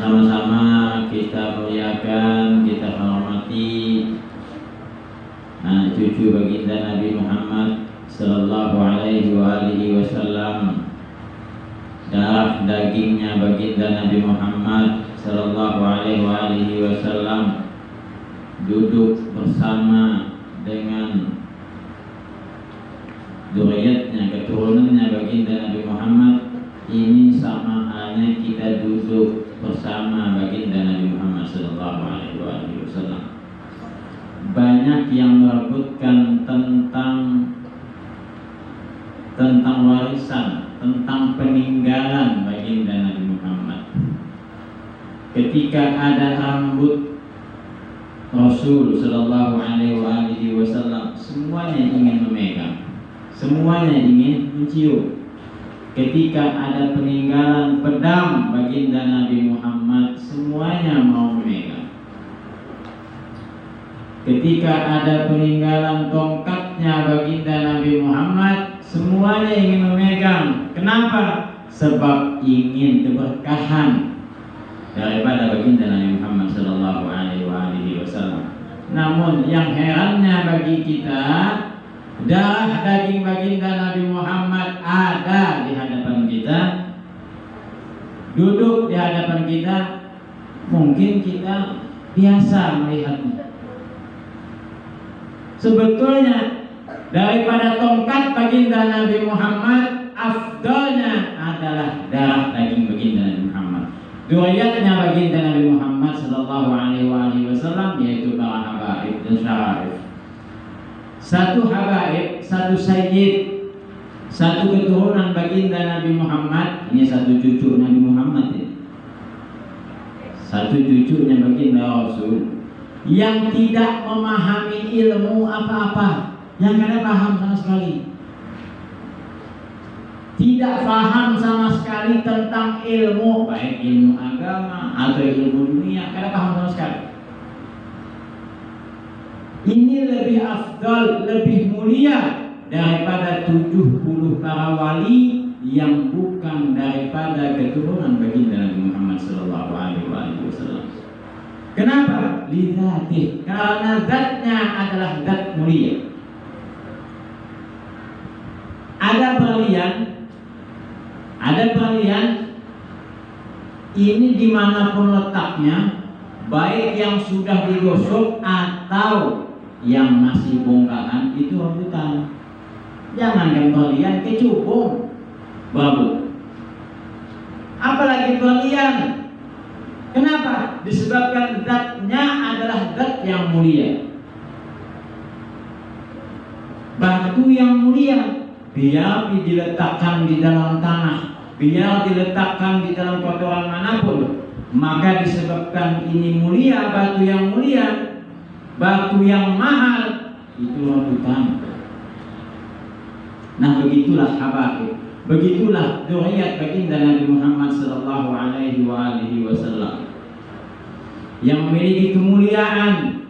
Sama-sama kita muliakan, kita hormati anak cucu baginda Nabi Muhammad sallallahu alaihi wasallam, darah dagingnya baginda Nabi Muhammad sallallahu alaihi wasallam, duduk bersama dengan zuriatnya, keturunannya baginda Nabi Muhammad. Ini sama halnya kita duduk bersama baginda Nabi Muhammad sallallahu alaihi wasallam. Banyak yang merebutkan tentang warisan, tentang peninggalan baginda Nabi Muhammad. Ketika ada rambut Rasul sallallahu alaihi wasallam, semuanya ingin memegang, semuanya ingin mencium. Ketika ada peninggalan pedang baginda Nabi Muhammad, semuanya mau memegang. Ketika ada peninggalan tongkatnya baginda Nabi Muhammad, semuanya ingin memegang. Kenapa? Sebab ingin keberkahan daripada baginda Nabi Muhammad sallallahu alaihi wasallam. Namun yang herannya bagi kita, darah daging baginda Nabi Muhammad ada di hadapan kita, duduk di hadapan kita, mungkin kita biasa melihatnya. Sebetulnya daripada tongkat baginda Nabi Muhammad, afdalnya adalah darah daging baginda Nabi Muhammad. Riwayatnya baginda Nabi Muhammad sallallahu alaihi wasallam, yaitu para habaib dan syara'if. Satu habaib, satu sayyid, satu keturunan baginda Nabi Muhammad. Ini satu cucu Nabi Muhammad ini. Satu cucunya baginda Rasul yang tidak memahami ilmu apa-apa, yang tidak paham sama sekali, tidak paham sama sekali tentang ilmu, baik ilmu agama atau ilmu dunia, tidak paham sama sekali. Ini lebih afdal, lebih mulia daripada 70 para wali yang bukan daripada keturunan baginda Nabi Muhammad sallallahu alaihi wasallam. Kenapa? Lidzatih, karena zatnya adalah zat mulia. Ada berlian ini dimanapun letaknya, baik yang sudah digosok atau yang masih bongkahan, itu rebutan. Jangankan berlian, kecubung berebut. Apalagi berlian. Kenapa? Disebabkan zatnya adalah zat yang mulia. Batu yang mulia, biar diletakkan di dalam tanah, biar diletakkan di dalam kotoran manapun, maka disebabkan ini mulia, batu yang mulia, batu yang mahal, itu rebutan. Nah, begitulah habaib, begitulah dzurriyyat baginda Nabi Muhammad sallallahu alaihi wasallam yang memiliki kemuliaan.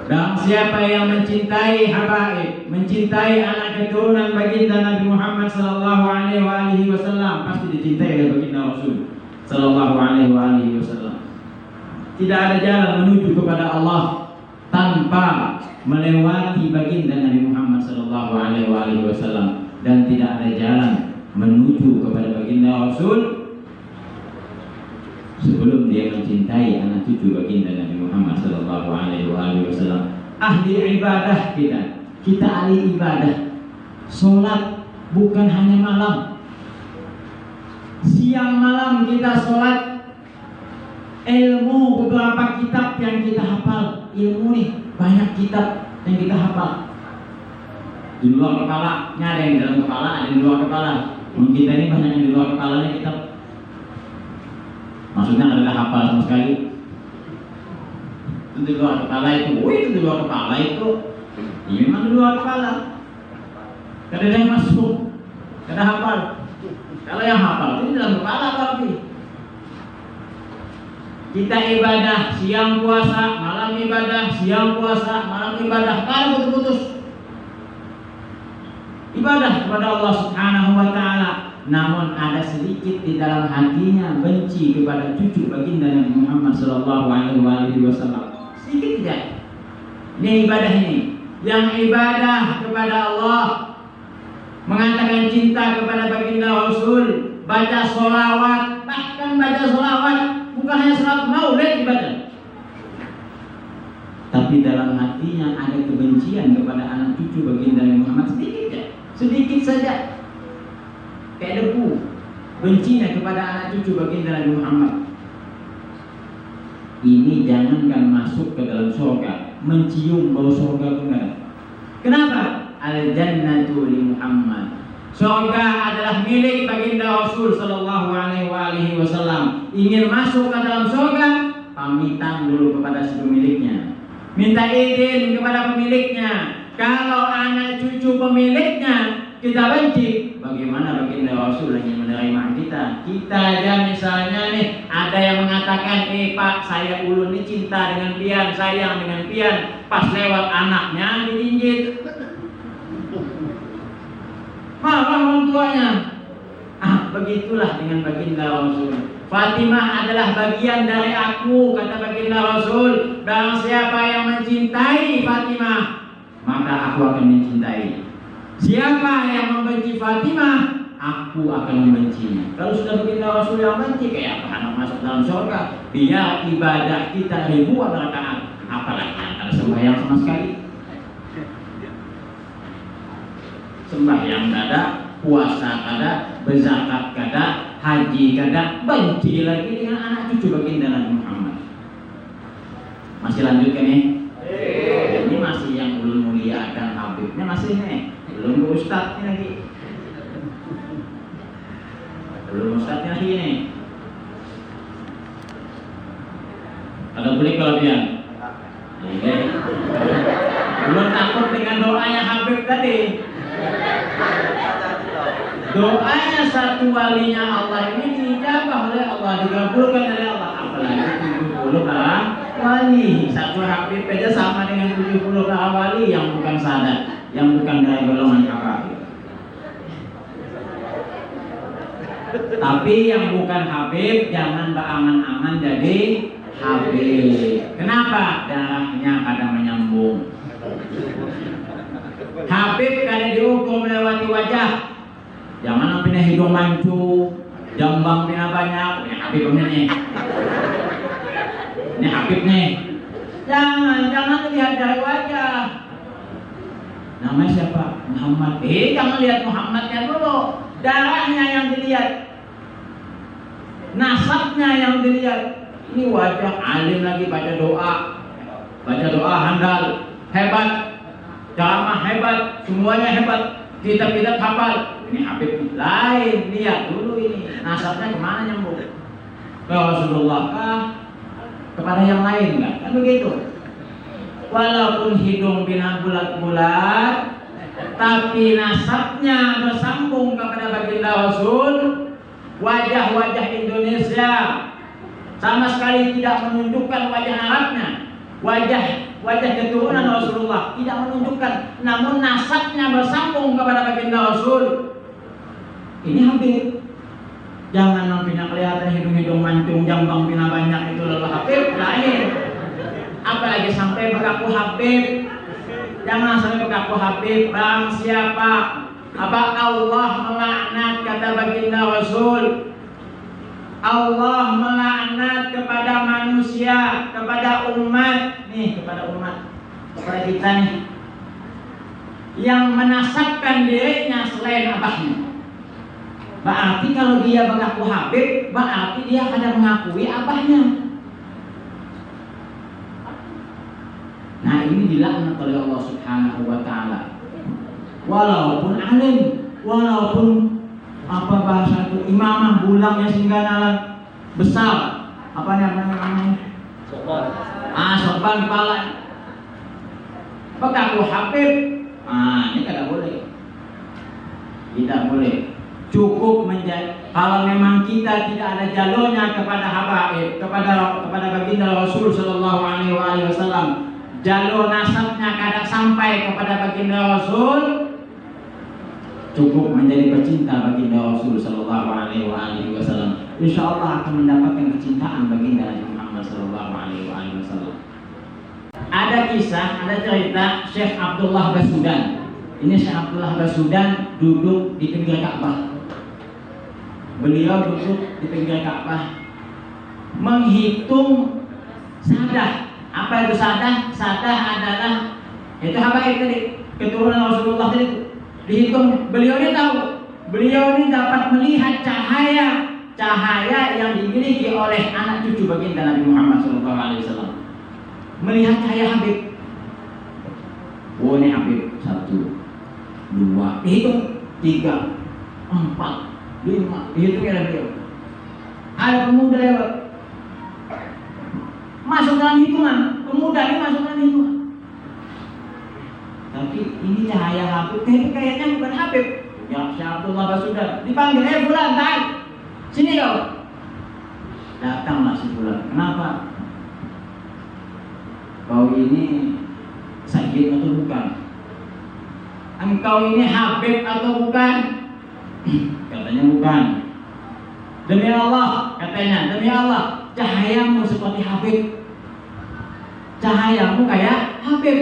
Dan siapa yang mencintai habaib, mencintai anak keturunan baginda Nabi Muhammad sallallahu alaihi wasallam, pasti dicintai oleh baginda Rasul sallallahu alaihi wasallam. Tidak ada jalan menuju kepada Allah tanpa melewati baginda Nabi Muhammad sallallahu alaihi wasallam, dan tidak ada jalan menuju kepada baginda Rasul sebelum dia mencintai anak cucu baginda Nabi Muhammad sallallahu alaihi wasallam. Ahli ibadah kita ahli ibadah. Salat bukan hanya malam, siang malam kita salat. Ilmu, beberapa kitab yang kita hafal, ilmu nih banyak kitab yang kita hafal. Di luar kepala, ada yang dalam kepala, ada yang di luar kepala. Mungkin kita ini banyak yang di luar kepalanya kitab. Maksudnya adalah hafal sama sekali. Itu di luar kepala itu, itu di luar kepala itu. Ya memang di luar kepala. Kada ada yang masuk, kada hafal. Kalau yang hafal itu di dalam kepala tapi. Kita ibadah, siang puasa, malam ibadah, siang puasa, malam ibadah, kada putus-putus. Ibadah kepada Allah Subhanahu wa taala. namun ada sedikit di dalam hatinya benci kepada cucu baginda Nabi Muhammad sallallahu alaihi wasallam. Sedikit tidak. Ini ibadah ini. Yang ibadah kepada Allah, mengatakan cinta kepada baginda Rasul, baca sholawat, bahkan baca sholawat bukan hanya sholawat maulid dibaca, tapi dalam hatinya ada kebencian kepada anak cucu baginda Nabi Muhammad. Sedikit ya, sedikit saja, kayak debu bencinya kepada anak cucu baginda Nabi Muhammad. Ini jangankan masuk ke dalam surga, mencium bau surga pun enggak. Kenapa? Al-jannatu li Muhammad. Surga adalah milik baginda Rasul sallallahu alaihi wasallam. Ingin masuk ke dalam surga, pamitan dulu kepada si pemiliknya. Minta izin kepada pemiliknya. Kalau anak cucu pemiliknya kita benci, bagaimana baginda Rasul ingin menerima kita? Kita aja misalnya nih, ada yang mengatakan, Pak, saya ulun ini cinta dengan pian, sayang dengan pian, pas lewat anaknya ditinjit. Marah orang tuanya. Begitulah dengan baginda Rasul. Fatimah adalah bagian dari aku, kata baginda Rasul. Barang siapa yang mencintai Fatimah, maka aku akan mencintai. Siapa yang membenci Fatimah, aku akan membencinya. Kalau sudah baginda Rasul yang benci, kayak apa anak masuk dalam surga? Biar ibadah kita ribuan rakaat, apalagi ada sembahyang sama sekali. Sembahyang kada, puasa kada, berzakat kada, haji kada, benci lagi dengan anak cucu baginda Nabi Muhammad. Masih lanjutkan nih? Ini masih yang ulun muliakan Habibnya masih nih. Belum ustadznya lagi. Belum ustadznya lagi nih. Ada boleh kelebihan? Belum takut dengan doanya Habib tadi. Doanya satu walinya Allah ini dijabah oleh Allah, dikabulkan oleh Allah. Apalagi 70 orang wali. Satu Habib aja sama dengan 70 orang wali yang bukan sadat, yang bukan dari golongan Habib. Tapi yang bukan Habib jangan berangan-angan jadi Habib. Kenapa? Darahnya kadang menyambung. Habib kadang diukur melewati wajah. Jangan sampai hidung mancu, jambang pina banyak. Ini Habib nih. Ini Habib nih. Jangan lihat dari wajah. Namanya siapa? Muhammad. Jangan lihat Muhammadnya dulu. Darahnya yang dilihat, nasabnya yang dilihat. Ini wajah alim lagi baca doa handal, hebat, ceramah hebat, semuanya hebat, kitab-kitab hafal. Ini Habib lain, lihat dulu ini nasabnya kemana nyambung? Ke Rasulullah kah? Kepada yang lain enggak? Kan begitu. Walaupun hidung bina bulat-bulat, tapi nasabnya bersambung kepada baginda Rasul. Wajah-wajah Indonesia sama sekali tidak menunjukkan wajah Arabnya, wajah keturunan Rasulullah tidak menunjukkan, namun nasabnya bersambung kepada baginda Rasul. Ini Habib. Jangan nampaknya kelihatan hidung-hidung mancung, jambang pina banyak itu lalu Habib lain. Apalagi sampai berlaku Habib. Jangan sampai berlaku Habib. Bang siapa? Apa Allah melaknat, kata baginda Rasul. Allah melaknat kepada manusia, kepada umat nih, kepada kita nih, yang menasabkan dirinya selain abahnya. Berarti kalau dia mengaku Habib, berarti dia kadang mengakui abahnya. Nah ini dilaknat oleh Allah Subhanahu wa Ta'ala. Walaupun alim, walaupun apa bahasa itu imamah, bulangnya singgah besar, apa namanya? Sorban kepala. Mengaku Habib, ini tidak boleh. Tidak boleh. Cukup menjadi, kalau memang kita tidak ada jalurnya kepada Habib, kepada baginda Rasul sallallahu alaihi wasallam, jalur nasabnya kadang sampai kepada baginda Rasul, cukup menjadi pecinta baginda Rasul sallallahu alaihi wasallam, insya Allah akan mendapatkan kecintaan baginda Nabi Muhammad sallallahu alaihi wasallam. Ada kisah, ada cerita Syekh Abdullah Basudan. Ini Syekh Abdullah Basudan duduk di pinggir Ka'bah. Beliau duduk di pinggir Ka'bah menghitung sadah. Apa itu sadah? Sadah adalah itu habaib tadi, keturunan Rasulullah tadi. Dihitung, beliau ini tahu, beliau ini dapat melihat cahaya yang dimiliki oleh anak cucu baginda Nabi Muhammad SAW. Melihat cahaya Habib. Oh, ini Habib 1, 2, dihitung 3, 4, 5, dihitung oleh beliau. Ada pemuda lewat, masuk dalam hitungan, pemuda ini masuk dalam hitungan. Tapi ini cahaya Habib, tapi kayaknya bukan Habib. Ya, Syekh Abdullah Basudan dipanggil, fulan, tahan, sini kau. Datanglah si fulan. Kenapa? Kau ini Sayyid atau bukan? Engkau ini Habib atau bukan? Katanya bukan. Demi Allah, katanya, demi Allah, cahayamu seperti Habib. Cahayamu kayak Habib.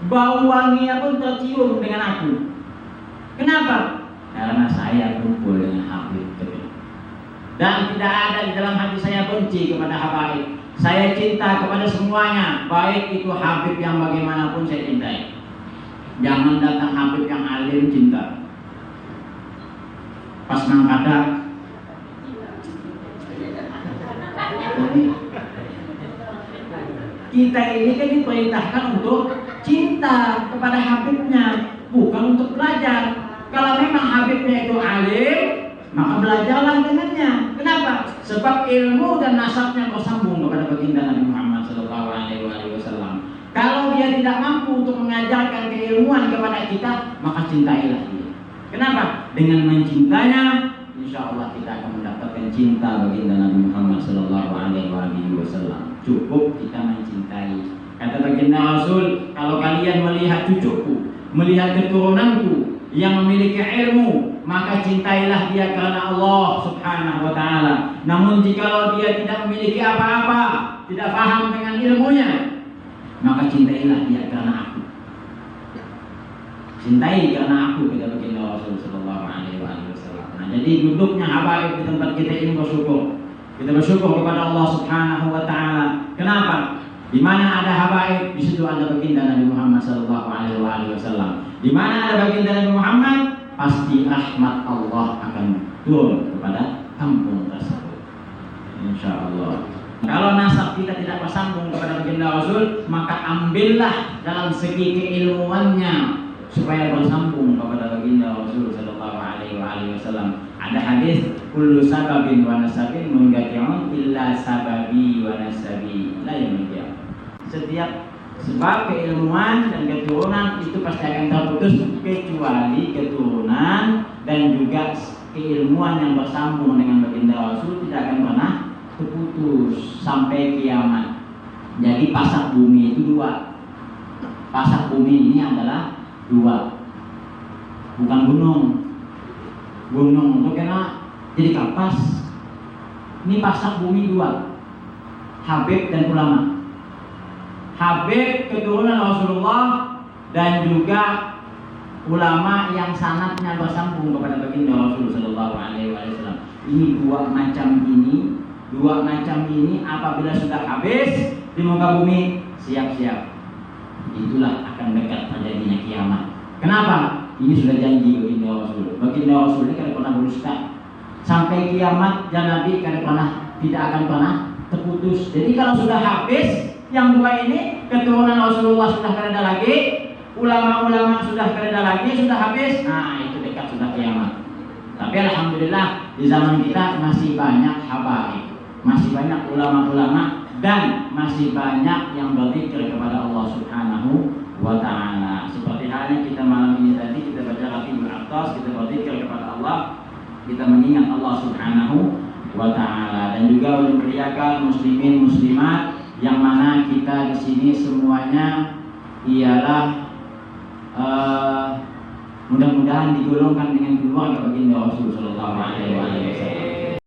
Bau wanginya pun tercium dengan aku. Kenapa? Karena saya kumpul dengan Habib. Dan tidak ada di dalam hati saya benci kepada Habib. Saya cinta kepada semuanya, baik itu Habib yang bagaimanapun saya cintai. Jangan datang Habib yang alim cinta. Pas mangkada. Kita ini kan diperintahkan untuk cinta kepada Habibnya, bukan untuk belajar. Kalau memang Habibnya itu alim, maka belajarlah dengannya. Kenapa? Sebab ilmu dan nasabnya bersambung kepada baginda Nabi Muhammad SAW. Kalau dia tidak mampu untuk mengajarkan keilmuan kepada kita, maka cintailah dia. Kenapa? Dengan mencintanya, insya Allah kita akan mendapatkan cinta baginda Nabi Muhammad SAW. Cukup kita mencintai. Kata baginda Rasul, kalau kalian melihat cucuku, melihat keturunanku yang memiliki ilmu, maka cintailah dia karena Allah Subhanahu wa ta'ala. Namun jikalau dia tidak memiliki apa-apa, tidak paham dengan ilmunya, maka cintailah dia karena aku. Cintai karena aku, kata baginda Rasul sallallahu alaihi wasallam. Nah, jadi duduknya habaib di tempat kita ini bersyukur. Kita bersyukur kepada Allah Subhanahu wa ta'ala. Kenapa? Di mana ada habaib, di situ ada baginda Nabi Muhammad sallallahu alaihi wasallam. Di mana ada baginda Nabi Muhammad, pasti rahmat Allah akan turun kepada kampung tersebut. Insyaallah. Kalau nasab kita tidak bersambung kepada baginda Rasul, maka ambillah dalam segi keilmuannya supaya bersambung kepada baginda Rasul sallallahu alaihi wasallam. Ada hadis, kullu sababin wa nasabin munqati'un illa sababi wa nasabi la yunqati'. Setiap sebab keilmuan dan keturunan itu pasti akan terputus kecuali keturunan dan juga keilmuan yang bersambung dengan baginda Rasul tidak akan pernah terputus sampai kiamat. Jadi pasak bumi itu 2. Pasak bumi ini adalah 2, bukan gunung. Gunung itu kena jadi kapas. Ini pasak bumi 2, Habib dan ulama. Habib keturunan Rasulullah dan juga ulama yang sanadnya bersambung kepada baginda Rasul sallallahu alaihi wasallam. Ini 2 macam ini apabila sudah habis di muka bumi, siap-siap. Itulah akan dekat terjadinya kiamat. Kenapa? Ini sudah janji baginda Rasul. Baginda Rasul ini tidak pernah berdusta. Sampai kiamat dan Nabi tidak akan pernah terputus. Jadi kalau sudah habis yang 2 ini, keturunan Rasulullah sudah berada lagi, ulama-ulama sudah berada lagi, sudah habis. Nah, itu dekat sudah kiamat. Tapi alhamdulillah di zaman kita masih banyak habaib, masih banyak ulama-ulama dan masih banyak yang berzikir kepada Allah Subhanahu wa ta'ala. Seperti halnya kita malam ini tadi kita baca Rafiul Aqtas, kita berzikir kepada Allah, kita mengingat Allah Subhanahu wa ta'ala, dan juga memeriahkan muslimin muslimat yang mana kita di sini semuanya ialah Mudah-mudahan digolongkan dengan keluarga baginda Rasul sallallahu alaihi wasallam.